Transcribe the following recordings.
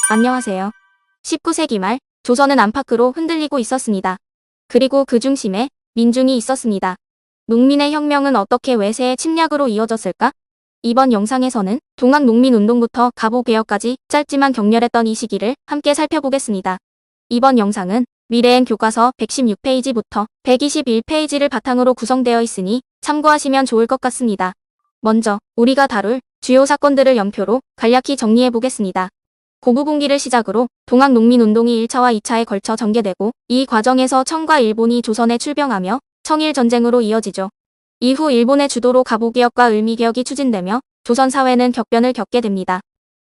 안녕하세요. 19세기 말 조선은 안팎으로 흔들리고 있었습니다. 그리고 그 중심에 민중이 있었습니다. 농민의 혁명은 어떻게 외세의 침략으로 이어졌을까? 이번 영상에서는 동학농민운동부터 갑오개혁까지 짧지만 격렬했던 이 시기를 함께 살펴보겠습니다. 이번 영상은 미래엔 교과서 116페이지부터 121페이지를 바탕으로 구성되어 있으니 참고하시면 좋을 것 같습니다. 먼저 우리가 다룰 주요 사건들을 연표로 간략히 정리해보겠습니다. 고구분기를 시작으로 동학농민운동이 1차와 2차에 걸쳐 전개되고 이 과정에서 청과 일본이 조선에 출병하며 청일전쟁으로 이어지죠. 이후 일본의 주도로 갑오개혁과 을미개혁이 추진되며 조선 사회는 격변을 겪게 됩니다.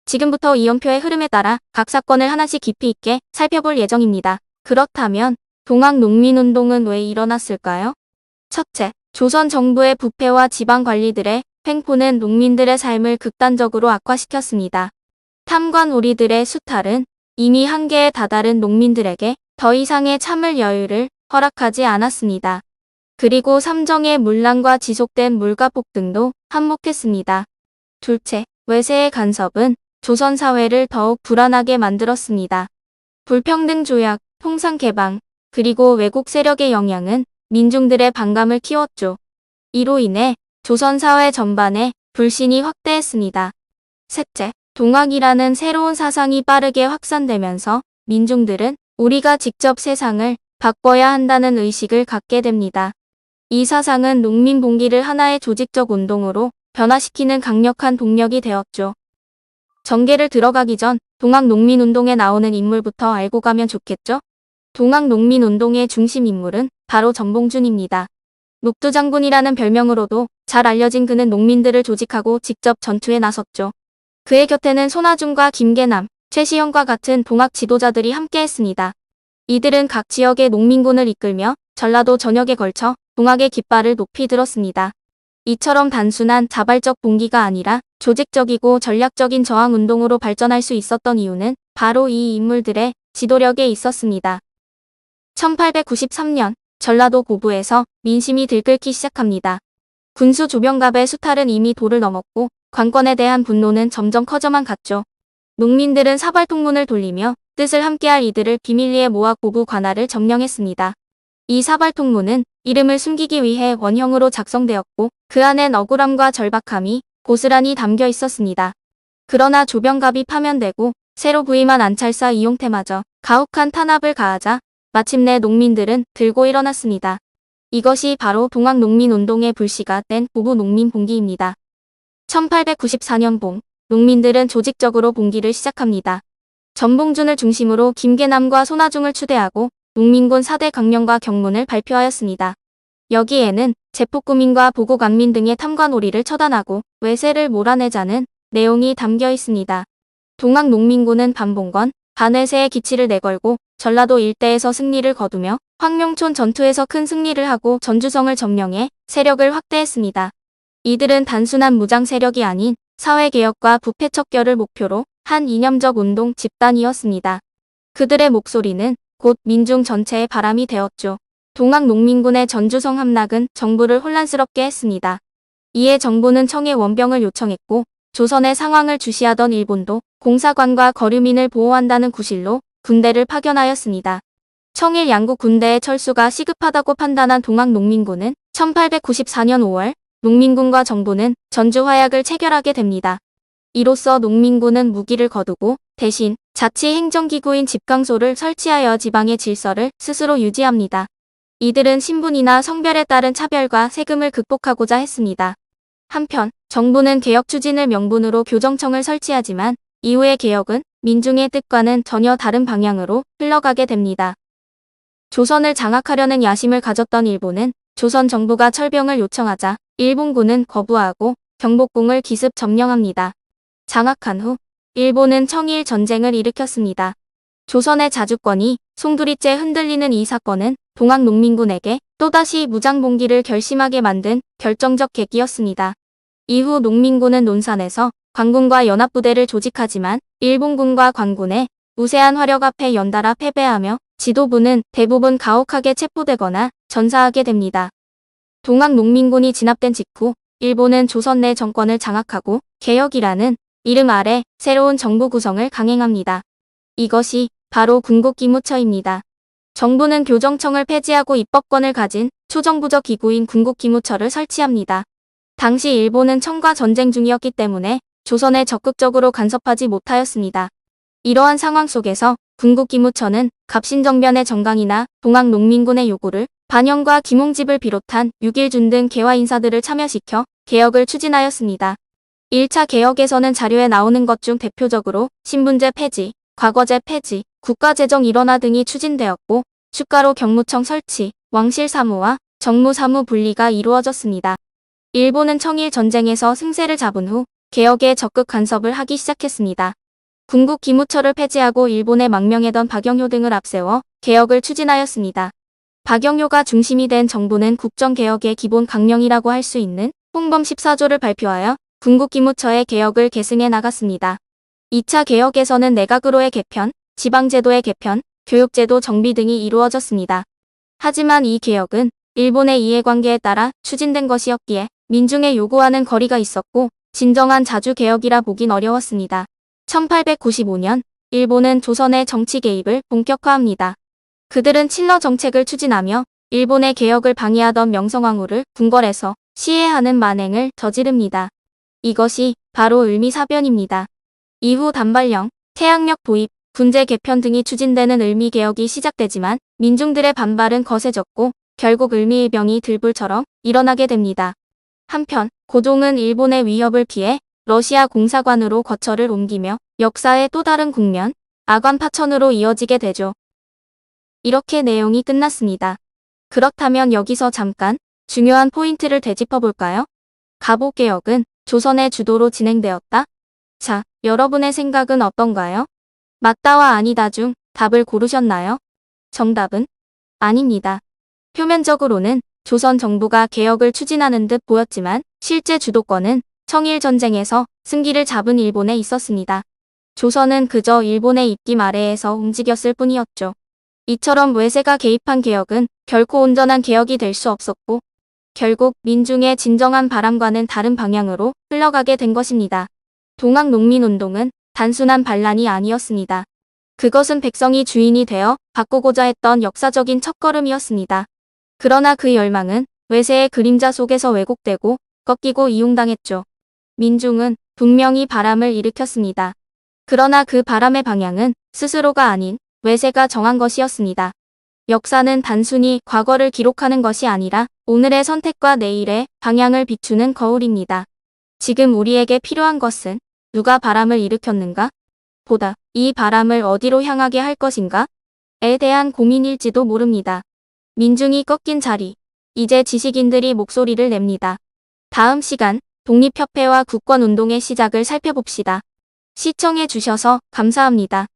지금부터 이 연표의 흐름에 따라 각 사건을 하나씩 깊이 있게 살펴볼 예정입니다. 그렇다면 동학농민운동은 왜 일어났을까요? 첫째, 조선 정부의 부패와 지방관리들의 횡포는 농민들의 삶을 극단적으로 악화시켰습니다. 탐관오리들의 수탈은 이미 한계에 다다른 농민들에게 더 이상의 참을 여유를 허락하지 않았습니다. 그리고 삼정의 문란과 지속된 물가 폭등도 한몫했습니다. 둘째, 외세의 간섭은 조선 사회를 더욱 불안하게 만들었습니다. 불평등 조약, 통상 개방, 그리고 외국 세력의 영향은 민중들의 반감을 키웠죠. 이로 인해 조선 사회 전반에 불신이 확대했습니다. 셋째, 동학이라는 새로운 사상이 빠르게 확산되면서 민중들은 우리가 직접 세상을 바꿔야 한다는 의식을 갖게 됩니다. 이 사상은 농민 봉기를 하나의 조직적 운동으로 변화시키는 강력한 동력이 되었죠. 전개를 들어가기 전 동학농민운동에 나오는 인물부터 알고 가면 좋겠죠? 동학농민운동의 중심 인물은 바로 전봉준입니다. 녹두장군이라는 별명으로도 잘 알려진 그는 농민들을 조직하고 직접 전투에 나섰죠. 그의 곁에는 손아중과 김계남, 최시영과 같은 동학 지도자들이 함께했습니다. 이들은 각 지역의 농민군을 이끌며 전라도 전역에 걸쳐 동학의 깃발을 높이 들었습니다. 이처럼 단순한 자발적 봉기가 아니라 조직적이고 전략적인 저항운동으로 발전할 수 있었던 이유는 바로 이 인물들의 지도력에 있었습니다. 1893년 전라도 고부에서 민심이 들끓기 시작합니다. 군수 조병갑의 수탈은 이미 도를 넘었고 관권에 대한 분노는 점점 커져만 갔죠. 농민들은 사발통문을 돌리며 뜻을 함께할 이들을 비밀리에 모아 고부 관할을 점령했습니다. 이 사발통문은 이름을 숨기기 위해 원형으로 작성되었고 그 안엔 억울함과 절박함이 고스란히 담겨 있었습니다. 그러나 조병갑이 파면되고 새로 부임한 안찰사 이용태마저 가혹한 탄압을 가하자 마침내 농민들은 들고 일어났습니다. 이것이 바로 동학농민운동의 불씨가 뗀 고부 농민봉기입니다. 1894년 봄, 농민들은 조직적으로 봉기를 시작합니다. 전봉준을 중심으로 김계남과 손아중을 추대하고 농민군 4대 강령과 경문을 발표하였습니다. 여기에는 제폭구민과 보고간민 등의 탐관오리를 처단하고 외세를 몰아내자는 내용이 담겨 있습니다. 동학농민군은 반봉건, 반외세의 기치를 내걸고 전라도 일대에서 승리를 거두며 황룡촌 전투에서 큰 승리를 하고 전주성을 점령해 세력을 확대했습니다. 이들은 단순한 무장 세력이 아닌 사회개혁과 부패 척결을 목표로 한 이념적 운동 집단이었습니다. 그들의 목소리는 곧 민중 전체의 바람이 되었죠. 동학농민군의 전주성 함락은 정부를 혼란스럽게 했습니다. 이에 정부는 청에 원병을 요청했고 조선의 상황을 주시하던 일본도 공사관과 거류민을 보호한다는 구실로 군대를 파견하였습니다. 청일 양국 군대의 철수가 시급하다고 판단한 동학농민군은 1894년 5월 농민군과 정부는 전주 화약을 체결하게 됩니다. 이로써 농민군은 무기를 거두고 대신 자치행정기구인 집강소를 설치하여 지방의 질서를 스스로 유지합니다. 이들은 신분이나 성별에 따른 차별과 세금을 극복하고자 했습니다. 한편 정부는 개혁 추진을 명분으로 교정청을 설치하지만 이후의 개혁은 민중의 뜻과는 전혀 다른 방향으로 흘러가게 됩니다. 조선을 장악하려는 야심을 가졌던 일본은 조선 정부가 철병을 요청하자 일본군은 거부하고 경복궁을 기습 점령합니다. 장악한 후 일본은 청일 전쟁을 일으켰습니다. 조선의 자주권이 송두리째 흔들리는 이 사건은 동학농민군에게 또다시 무장봉기를 결심하게 만든 결정적 계기였습니다. 이후 농민군은 논산에서 관군과 연합부대를 조직하지만 일본군과 관군의 우세한 화력 앞에 연달아 패배하며 지도부는 대부분 가혹하게 체포되거나 전사하게 됩니다. 동학농민군이 진압된 직후 일본은 조선 내 정권을 장악하고 개혁이라는 이름 아래 새로운 정부 구성을 강행합니다. 이것이 바로 군국기무처입니다. 정부는 교정청을 폐지하고 입법권을 가진 초정부적 기구인 군국기무처를 설치합니다. 당시 일본은 청과 전쟁 중이었기 때문에 조선에 적극적으로 간섭하지 못하였습니다. 이러한 상황 속에서 군국기무처는 갑신정변의 정강이나 동학농민군의 요구를 반영과 김홍집을 비롯한 육일준 등 개화 인사들을 참여시켜 개혁을 추진하였습니다. 1차 개혁에서는 자료에 나오는 것 중 대표적으로 신분제 폐지, 과거제 폐지, 국가재정 일원화 등이 추진되었고 추가로 경무청 설치, 왕실사무와 정무사무 분리가 이루어졌습니다. 일본은 청일 전쟁에서 승세를 잡은 후 개혁에 적극 간섭을 하기 시작했습니다. 군국기무처를 폐지하고 일본에 망명하던 박영효 등을 앞세워 개혁을 추진하였습니다. 박영효가 중심이 된 정부는 국정개혁의 기본 강령이라고 할 수 있는 홍범 14조를 발표하여 군국기무처의 개혁을 계승해 나갔습니다. 2차 개혁에서는 내각으로의 개편, 지방제도의 개편, 교육제도 정비 등이 이루어졌습니다. 하지만 이 개혁은 일본의 이해관계에 따라 추진된 것이었기에 민중의 요구와는 거리가 있었고 진정한 자주개혁이라 보긴 어려웠습니다. 1895년 일본은 조선의 정치 개입을 본격화합니다. 그들은 칠러 정책을 추진하며 일본의 개혁을 방해하던 명성황후를 궁궐에서 시해하는 만행을 저지릅니다. 이것이 바로 을미사변입니다. 이후 단발령, 태양력 도입, 군제 개편 등이 추진되는 을미개혁이 시작되지만 민중들의 반발은 거세졌고 결국 을미의병이 들불처럼 일어나게 됩니다. 한편 고종은 일본의 위협을 피해 러시아 공사관으로 거처를 옮기며 역사의 또 다른 국면, 아관 파천으로 이어지게 되죠. 이렇게 내용이 끝났습니다. 그렇다면 여기서 잠깐 중요한 포인트를 되짚어볼까요? 갑오개혁은 조선의 주도로 진행되었다. 자, 여러분의 생각은 어떤가요? 맞다와 아니다 중 답을 고르셨나요? 정답은 아닙니다. 표면적으로는 조선 정부가 개혁을 추진하는 듯 보였지만 실제 주도권은 청일전쟁에서 승기를 잡은 일본에 있었습니다. 조선은 그저 일본의 입김 아래에서 움직였을 뿐이었죠. 이처럼 외세가 개입한 개혁은 결코 온전한 개혁이 될 수 없었고 결국 민중의 진정한 바람과는 다른 방향으로 흘러가게 된 것입니다. 동학농민운동은 단순한 반란이 아니었습니다. 그것은 백성이 주인이 되어 바꾸고자 했던 역사적인 첫걸음이었습니다. 그러나 그 열망은 외세의 그림자 속에서 왜곡되고 꺾이고 이용당했죠. 민중은 분명히 바람을 일으켰습니다. 그러나 그 바람의 방향은 스스로가 아닌 외세가 정한 것이었습니다. 역사는 단순히 과거를 기록하는 것이 아니라 오늘의 선택과 내일의 방향을 비추는 거울입니다. 지금 우리에게 필요한 것은 누가 바람을 일으켰는가? 보다 이 바람을 어디로 향하게 할 것인가? 에 대한 고민일지도 모릅니다. 민중이 꺾인 자리, 이제 지식인들이 목소리를 냅니다. 다음 시간 독립협회와 국권운동의 시작을 살펴봅시다. 시청해 주셔서 감사합니다.